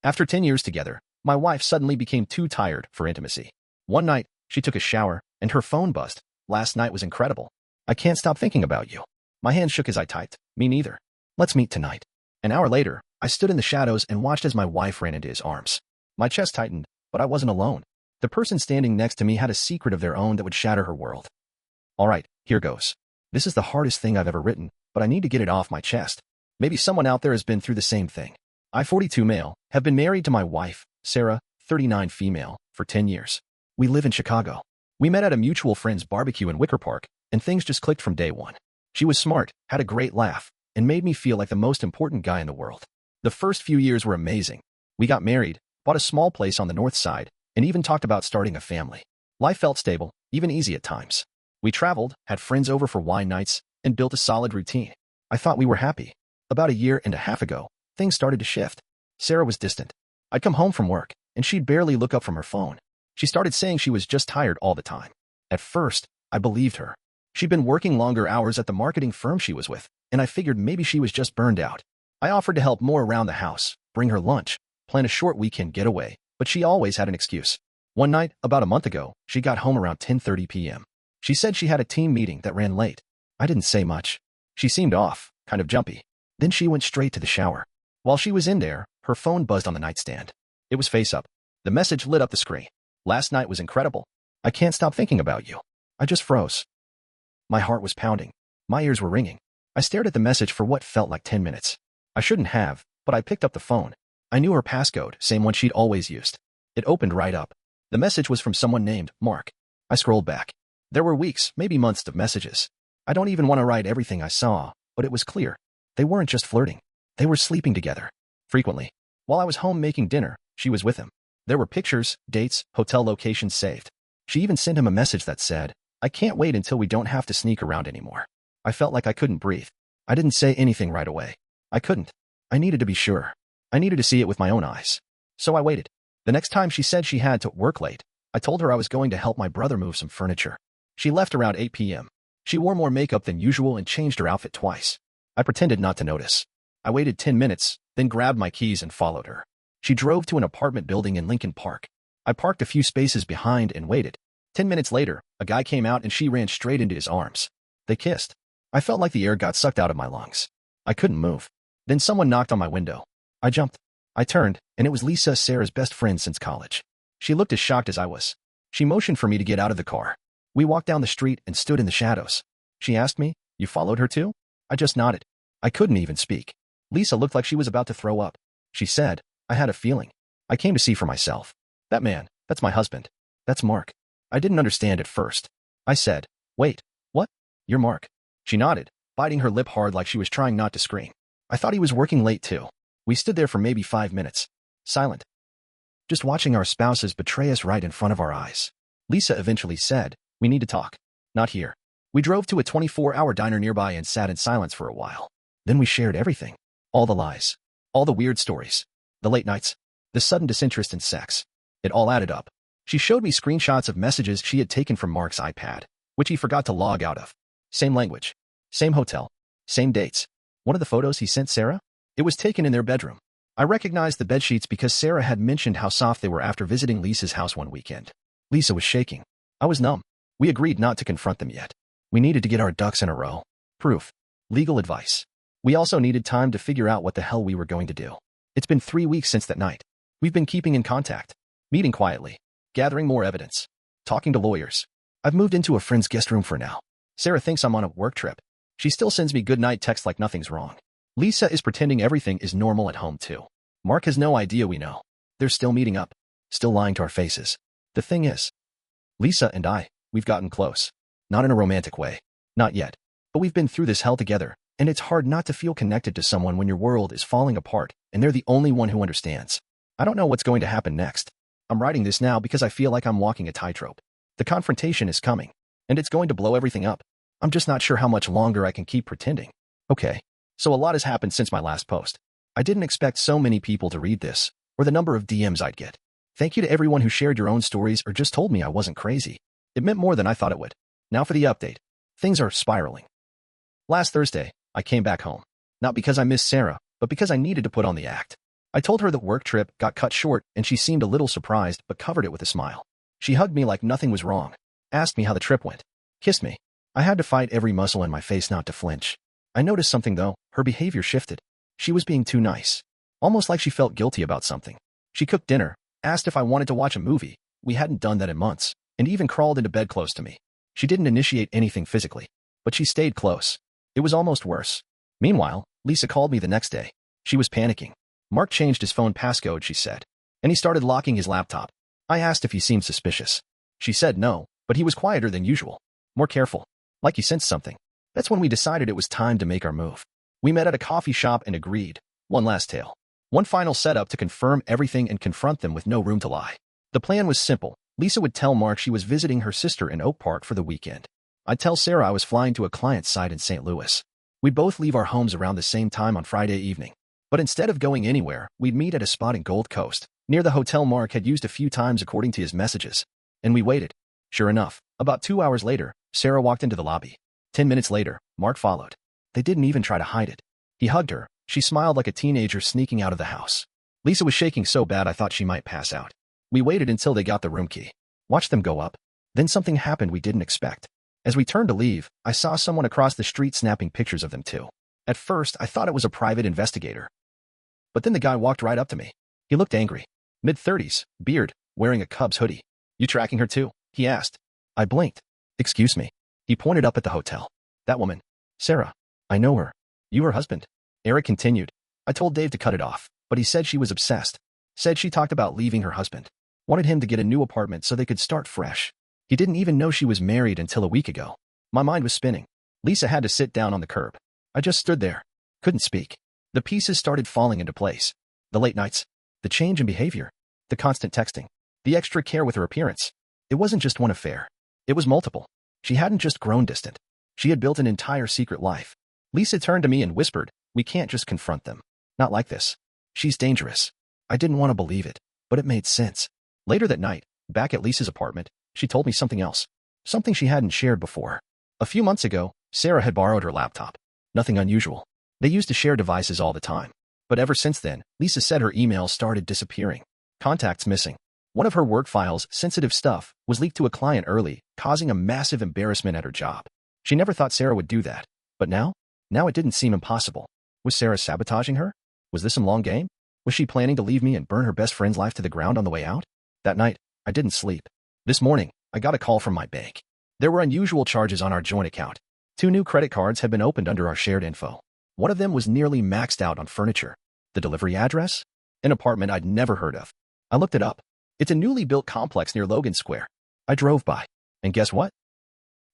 After 10 years together, my wife suddenly became too tired for intimacy. One night, she took a shower, and her phone buzzed. Last night was incredible. I can't stop thinking about you. My hand shook as I typed. Me neither. Let's meet tonight. An hour later, I stood in the shadows and watched as my wife ran into his arms. My chest tightened, but I wasn't alone. The person standing next to me had a secret of their own that would shatter her world. All right, here goes. This is the hardest thing I've ever written, but I need to get it off my chest. Maybe someone out there has been through the same thing. I, 42 male, have been married to my wife, Sarah, 39 female, for 10 years. We live in Chicago. We met at a mutual friend's barbecue in Wicker Park, and things just clicked from day one. She was smart, had a great laugh, and made me feel like the most important guy in the world. The first few years were amazing. We got married, bought a small place on the north side, and even talked about starting a family. Life felt stable, even easy at times. We traveled, had friends over for wine nights, and built a solid routine. I thought we were happy. About a year and a half ago, things started to shift. Sarah was distant. I'd come home from work, and she'd barely look up from her phone. She started saying she was just tired all the time. At first, I believed her. She'd been working longer hours at the marketing firm she was with, and I figured maybe she was just burned out. I offered to help more around the house, bring her lunch, plan a short weekend getaway, but she always had an excuse. One night, about a month ago, she got home around 10:30 p.m. She said she had a team meeting that ran late. I didn't say much. She seemed off, kind of jumpy. Then she went straight to the shower. While she was in there, her phone buzzed on the nightstand. It was face up. The message lit up the screen. Last night was incredible. I can't stop thinking about you. I just froze. My heart was pounding. My ears were ringing. I stared at the message for what felt like 10 minutes. I shouldn't have, but I picked up the phone. I knew her passcode, same one she'd always used. It opened right up. The message was from someone named Mark. I scrolled back. There were weeks, maybe months of messages. I don't even want to write everything I saw, but it was clear. They weren't just flirting. They were sleeping together. Frequently. While I was home making dinner, she was with him. There were pictures, dates, hotel locations saved. She even sent him a message that said, I can't wait until we don't have to sneak around anymore. I felt like I couldn't breathe. I didn't say anything right away. I couldn't. I needed to be sure. I needed to see it with my own eyes. So I waited. The next time she said she had to work late, I told her I was going to help my brother move some furniture. She left around 8 p.m. She wore more makeup than usual and changed her outfit twice. I pretended not to notice. I waited 10 minutes, then grabbed my keys and followed her. She drove to an apartment building in Lincoln Park. I parked a few spaces behind and waited. 10 minutes later, a guy came out and she ran straight into his arms. They kissed. I felt like the air got sucked out of my lungs. I couldn't move. Then someone knocked on my window. I jumped. I turned, and it was Lisa, Sarah's best friend since college. She looked as shocked as I was. She motioned for me to get out of the car. We walked down the street and stood in the shadows. She asked me, You followed her too? I just nodded. I couldn't even speak. Lisa looked like she was about to throw up. She said, I had a feeling. I came to see for myself. That man, that's my husband. That's Mark. I didn't understand at first. I said, Wait, what? You're Mark. She nodded, biting her lip hard like she was trying not to scream. I thought he was working late too. We stood there for maybe 5 minutes. Silent. Just watching our spouses betray us right in front of our eyes. Lisa eventually said, We need to talk. Not here. We drove to a 24-hour diner nearby and sat in silence for a while. Then we shared everything. All the lies. All the weird stories. The late nights. The sudden disinterest in sex. It all added up. She showed me screenshots of messages she had taken from Mark's iPad, which he forgot to log out of. Same language. Same hotel. Same dates. One of the photos he sent Sarah? It was taken in their bedroom. I recognized the bedsheets because Sarah had mentioned how soft they were after visiting Lisa's house one weekend. Lisa was shaking. I was numb. We agreed not to confront them yet. We needed to get our ducks in a row. Proof. Legal advice. We also needed time to figure out what the hell we were going to do. It's been 3 weeks since that night. We've been keeping in contact. Meeting quietly. Gathering more evidence. Talking to lawyers. I've moved into a friend's guest room for now. Sarah thinks I'm on a work trip. She still sends me goodnight texts like nothing's wrong. Lisa is pretending everything is normal at home too. Mark has no idea we know. They're still meeting up. Still lying to our faces. The thing is, Lisa and we've gotten close. Not in a romantic way. Not yet. But we've been through this hell together, and it's hard not to feel connected to someone when your world is falling apart and they're the only one who understands. I don't know what's going to happen next. I'm writing this now because I feel like I'm walking a tightrope. The confrontation is coming, and it's going to blow everything up. I'm just not sure how much longer I can keep pretending. Okay, so a lot has happened since my last post. I didn't expect so many people to read this, or the number of DMs I'd get. Thank you to everyone who shared your own stories or just told me I wasn't crazy. It meant more than I thought it would. Now for the update. Things are spiraling. Last Thursday, I came back home. Not because I missed Sarah, but because I needed to put on the act. I told her the work trip got cut short and she seemed a little surprised but covered it with a smile. She hugged me like nothing was wrong, asked me how the trip went, kissed me. I had to fight every muscle in my face not to flinch. I noticed something though, her behavior shifted. She was being too nice. Almost like she felt guilty about something. She cooked dinner, asked if I wanted to watch a movie. We hadn't done that in months, and even crawled into bed close to me. She didn't initiate anything physically, but she stayed close. It was almost worse. Meanwhile, Lisa called me the next day. She was panicking. Mark changed his phone passcode, she said, and he started locking his laptop. I asked if he seemed suspicious. She said no, but he was quieter than usual. More careful. Like he sensed something. That's when we decided it was time to make our move. We met at a coffee shop and agreed. One last tale. One final setup to confirm everything and confront them with no room to lie. The plan was simple. Lisa would tell Mark she was visiting her sister in Oak Park for the weekend. I'd tell Sarah I was flying to a client's site in St. Louis. We'd both leave our homes around the same time on Friday evening. But instead of going anywhere, we'd meet at a spot in Gold Coast, near the hotel Mark had used a few times according to his messages. And we waited. Sure enough, about 2 hours later, Sarah walked into the lobby. 10 minutes later, Mark followed. They didn't even try to hide it. He hugged her. She smiled like a teenager sneaking out of the house. Lisa was shaking so bad I thought she might pass out. We waited until they got the room key. Watched them go up. Then something happened we didn't expect. As we turned to leave, I saw someone across the street snapping pictures of them too. At first, I thought it was a private investigator. But then the guy walked right up to me. He looked angry. Mid-30s, beard, wearing a Cubs hoodie. You tracking her too? He asked. I blinked. Excuse me. He pointed up at the hotel. That woman. Sarah. I know her. You her husband? Eric continued. I told Dave to cut it off, but he said she was obsessed. Said she talked about leaving her husband. Wanted him to get a new apartment so they could start fresh. He didn't even know she was married until a week ago. My mind was spinning. Lisa had to sit down on the curb. I just stood there. Couldn't speak. The pieces started falling into place. The late nights. The change in behavior. The constant texting. The extra care with her appearance. It wasn't just one affair. It was multiple. She hadn't just grown distant. She had built an entire secret life. Lisa turned to me and whispered, we can't just confront them. Not like this. She's dangerous. I didn't want to believe it, but it made sense. Later that night, back at Lisa's apartment, she told me something else. Something she hadn't shared before. A few months ago, Sarah had borrowed her laptop. Nothing unusual. They used to share devices all the time. But ever since then, Lisa said her emails started disappearing. Contacts missing. One of her work files, sensitive stuff, was leaked to a client early, causing a massive embarrassment at her job. She never thought Sarah would do that. But now it didn't seem impossible. Was Sarah sabotaging her? Was this some long game? Was she planning to leave me and burn her best friend's life to the ground on the way out? That night, I didn't sleep. This morning, I got a call from my bank. There were unusual charges on our joint account. 2 new credit cards had been opened under our shared info. One of them was nearly maxed out on furniture. The delivery address? An apartment I'd never heard of. I looked it up. It's a newly built complex near Logan Square. I drove by. And guess what?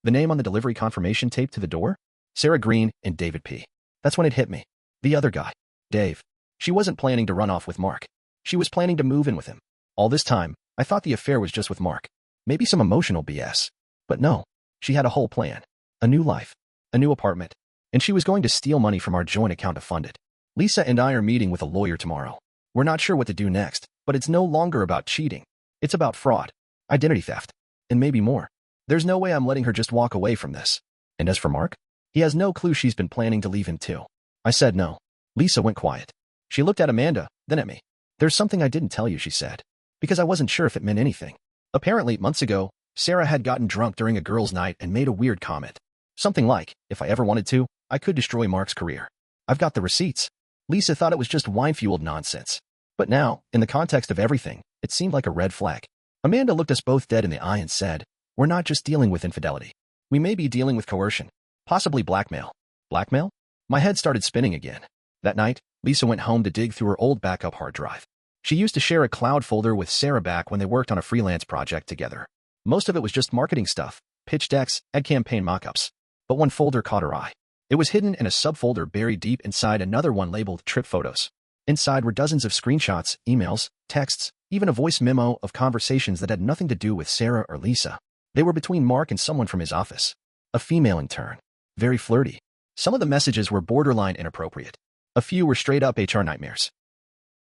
The name on the delivery confirmation taped to the door? Sarah Green and David P. That's when it hit me. The other guy. Dave. She wasn't planning to run off with Mark. She was planning to move in with him. All this time, I thought the affair was just with Mark. Maybe some emotional BS. But no. She had a whole plan. A new life. A new apartment. And she was going to steal money from our joint account to fund it. Lisa and I are meeting with a lawyer tomorrow. We're not sure what to do next, but it's no longer about cheating. It's about fraud, identity theft, and maybe more. There's no way I'm letting her just walk away from this. And as for Mark, he has no clue she's been planning to leave him too. I said no. Lisa went quiet. She looked at Amanda, then at me. There's something I didn't tell you, she said, because I wasn't sure if it meant anything. Apparently, months ago, Sarah had gotten drunk during a girls' night and made a weird comment. Something like, if I ever wanted to, I could destroy Mark's career. I've got the receipts. Lisa thought it was just wine-fueled nonsense. But now, in the context of everything, it seemed like a red flag. Amanda looked us both dead in the eye and said, we're not just dealing with infidelity. We may be dealing with coercion. Possibly blackmail. Blackmail? My head started spinning again. That night, Lisa went home to dig through her old backup hard drive. She used to share a cloud folder with Sarah back when they worked on a freelance project together. Most of it was just marketing stuff, pitch decks, ad campaign mockups. But one folder caught her eye. It was hidden in a subfolder buried deep inside another one labeled trip photos. Inside were dozens of screenshots, emails, texts, even a voice memo of conversations that had nothing to do with Sarah or Lisa. They were between Mark and someone from his office. A female intern. Very flirty. Some of the messages were borderline inappropriate. A few were straight-up HR nightmares.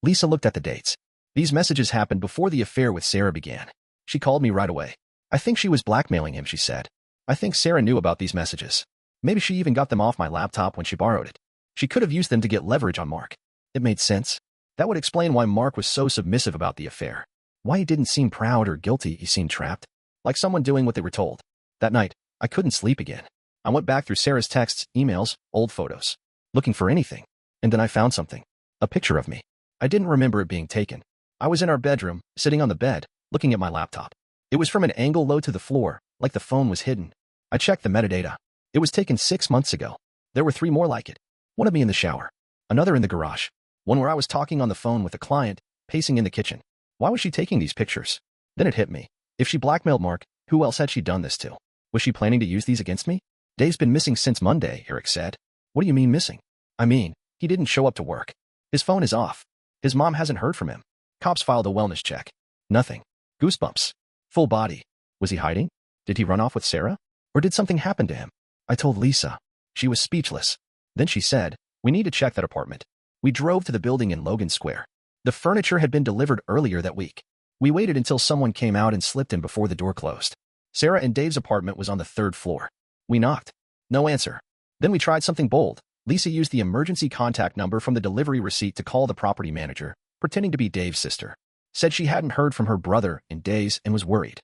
Lisa looked at the dates. These messages happened before the affair with Sarah began. She called me right away. I think she was blackmailing him, she said. I think Sarah knew about these messages. Maybe she even got them off my laptop when she borrowed it. She could have used them to get leverage on Mark. It made sense. That would explain why Mark was so submissive about the affair. Why he didn't seem proud or guilty, he seemed trapped. Like someone doing what they were told. That night, I couldn't sleep again. I went back through Sarah's texts, emails, old photos, looking for anything. And then I found something. A picture of me. I didn't remember it being taken. I was in our bedroom, sitting on the bed, looking at my laptop. It was from an angle low to the floor, like the phone was hidden. I checked the metadata. It was taken 6 months ago. There were 3 more like it. One of me in the shower. Another in the garage. One where I was talking on the phone with a client, pacing in the kitchen. Why was she taking these pictures? Then it hit me. If she blackmailed Mark, who else had she done this to? Was she planning to use these against me? Dave's been missing since Monday, Eric said. What do you mean missing? I mean, he didn't show up to work. His phone is off. His mom hasn't heard from him. Cops filed a wellness check. Nothing. Goosebumps. Full body. Was he hiding? Did he run off with Sarah? Or did something happen to him? I told Lisa. She was speechless. Then she said, we need to check that apartment. We drove to the building in Logan Square. The furniture had been delivered earlier that week. We waited until someone came out and slipped in before the door closed. Sarah and Dave's apartment was on the 3rd floor. We knocked. No answer. Then we tried something bold. Lisa used the emergency contact number from the delivery receipt to call the property manager, pretending to be Dave's sister. Said she hadn't heard from her brother in days and was worried.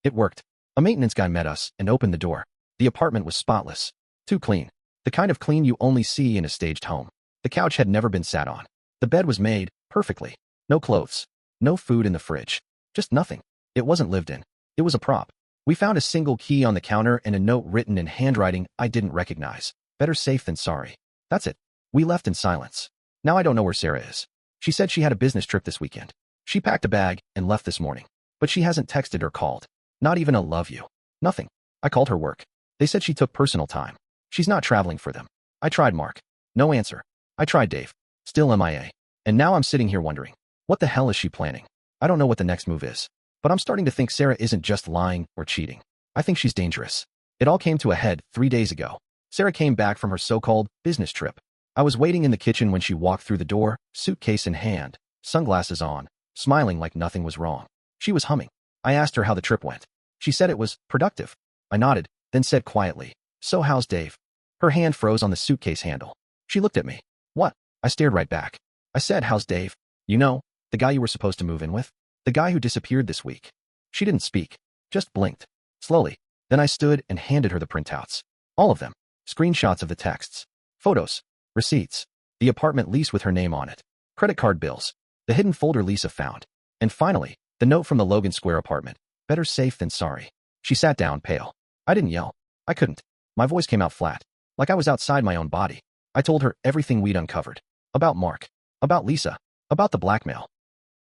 It worked. A maintenance guy met us and opened the door. The apartment was spotless. Too clean. The kind of clean you only see in a staged home. The couch had never been sat on. The bed was made perfectly. No clothes. No food in the fridge. Just nothing. It wasn't lived in. It was a prop. We found a single key on the counter and a note written in handwriting I didn't recognize. Better safe than sorry. That's it. We left in silence. Now I don't know where Sarah is. She said she had a business trip this weekend. She packed a bag and left this morning. But she hasn't texted or called. Not even a love you. Nothing. I called her work. They said she took personal time. She's not traveling for them. I tried Mark. No answer. I tried Dave. Still MIA. And now I'm sitting here wondering, what the hell is she planning? I don't know what the next move is. But I'm starting to think Sarah isn't just lying or cheating. I think she's dangerous. It all came to a head 3 days ago. Sarah came back from her so-called business trip. I was waiting in the kitchen when she walked through the door, suitcase in hand, sunglasses on, smiling like nothing was wrong. She was humming. I asked her how the trip went. She said it was productive. I nodded, then said quietly, so how's Dave? Her hand froze on the suitcase handle. She looked at me. What? I stared right back. I said, how's Dave? You know, the guy you were supposed to move in with? The guy who disappeared this week. She didn't speak, just blinked. Slowly. Then I stood and handed her the printouts. All of them. Screenshots of the texts. Photos. Receipts. The apartment lease with her name on it. Credit card bills. The hidden folder Lisa found. And finally, the note from the Logan Square apartment. Better safe than sorry. She sat down, pale. I didn't yell. I couldn't. My voice came out flat, like I was outside my own body. I told her everything we'd uncovered. About Mark. About Lisa. About the blackmail.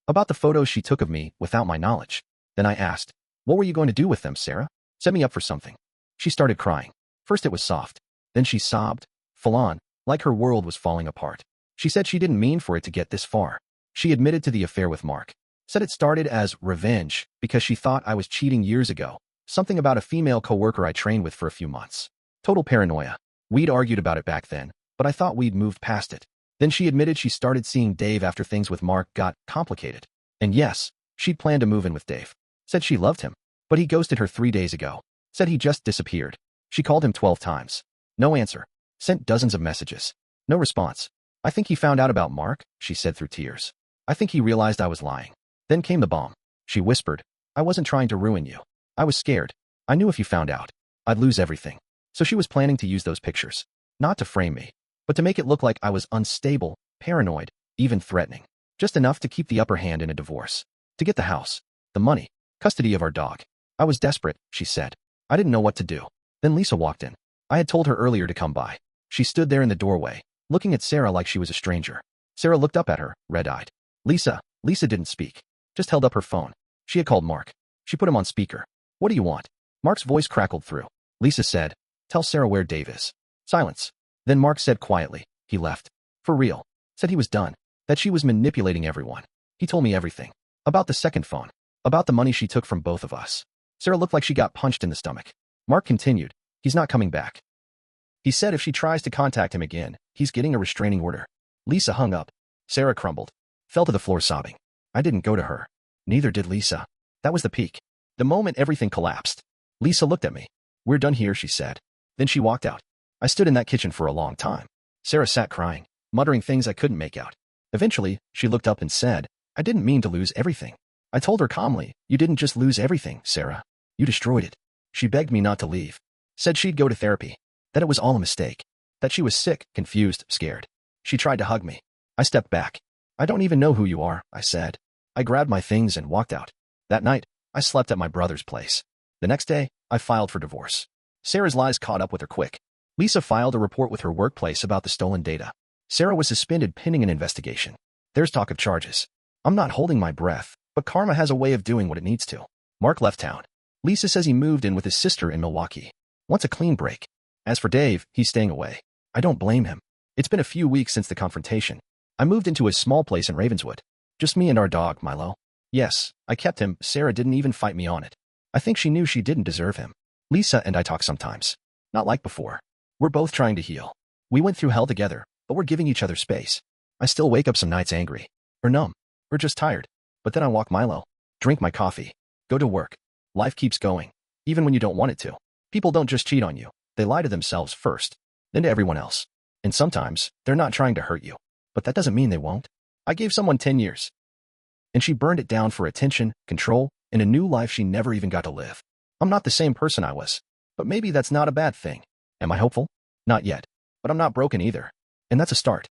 About the photos she took of me without my knowledge. Then I asked, what were you going to do with them, Sarah? Set me up for something. She started crying. First it was soft. Then she sobbed, full on, like her world was falling apart. She said she didn't mean for it to get this far. She admitted to the affair with Mark. Said it started as revenge because she thought I was cheating years ago. Something about a female coworker I trained with for a few months. Total paranoia. We'd argued about it back then, but I thought we'd moved past it. Then she admitted she started seeing Dave after things with Mark got complicated. And yes, she'd planned to move in with Dave. Said she loved him, but he ghosted her 3 days ago. Said he just disappeared. She called him 12 times. No answer. Sent dozens of messages. No response. I think he found out about Mark, she said through tears. I think he realized I was lying. Then came the bomb. She whispered, I wasn't trying to ruin you. I was scared. I knew if you found out, I'd lose everything. So she was planning to use those pictures. Not to frame me, but to make it look like I was unstable, paranoid, even threatening. Just enough to keep the upper hand in a divorce. To get the house, the money, custody of our dog. I was desperate, she said. I didn't know what to do. Then Lisa walked in. I had told her earlier to come by. She stood there in the doorway, looking at Sarah like she was a stranger. Sarah looked up at her, red-eyed. Lisa didn't speak. Just held up her phone. She had called Mark. She put him on speaker. What do you want? Mark's voice crackled through. Lisa said, tell Sarah where Dave is. Silence. Then Mark said quietly, he left. For real. Said he was done. That she was manipulating everyone. He told me everything. About the second phone. About the money she took from both of us. Sarah looked like she got punched in the stomach. Mark continued, he's not coming back. He said if she tries to contact him again, he's getting a restraining order. Lisa hung up. Sarah crumbled. Fell to the floor sobbing. I didn't go to her. Neither did Lisa. That was the peak. The moment everything collapsed. Lisa looked at me. We're done here, she said. Then she walked out. I stood in that kitchen for a long time. Sarah sat crying, muttering things I couldn't make out. Eventually, she looked up and said, I didn't mean to lose everything. I told her calmly, you didn't just lose everything, Sarah. You destroyed it. She begged me not to leave. Said she'd go to therapy. That it was all a mistake. That she was sick, confused, scared. She tried to hug me. I stepped back. I don't even know who you are, I said. I grabbed my things and walked out. That night, I slept at my brother's place. The next day, I filed for divorce. Sarah's lies caught up with her quick. Lisa filed a report with her workplace about the stolen data. Sarah was suspended pending an investigation. There's talk of charges. I'm not holding my breath, but karma has a way of doing what it needs to. Mark left town. Lisa says he moved in with his sister in Milwaukee. Wants a clean break. As for Dave, he's staying away. I don't blame him. It's been a few weeks since the confrontation. I moved into a small place in Ravenswood. Just me and our dog, Milo. Yes, I kept him. Sarah didn't even fight me on it. I think she knew she didn't deserve him. Lisa and I talk sometimes. Not like before. We're both trying to heal. We went through hell together, but we're giving each other space. I still wake up some nights angry. Or numb. Or just tired. But then I walk Milo. Drink my coffee. Go to work. Life keeps going. Even when you don't want it to. People don't just cheat on you. They lie to themselves first. Then to everyone else. And sometimes, they're not trying to hurt you. But that doesn't mean they won't. I gave someone 10 years. And she burned it down for attention, control, and a new life she never even got to live. I'm not the same person I was. But maybe that's not a bad thing. Am I hopeful? Not yet. But I'm not broken either. And that's a start.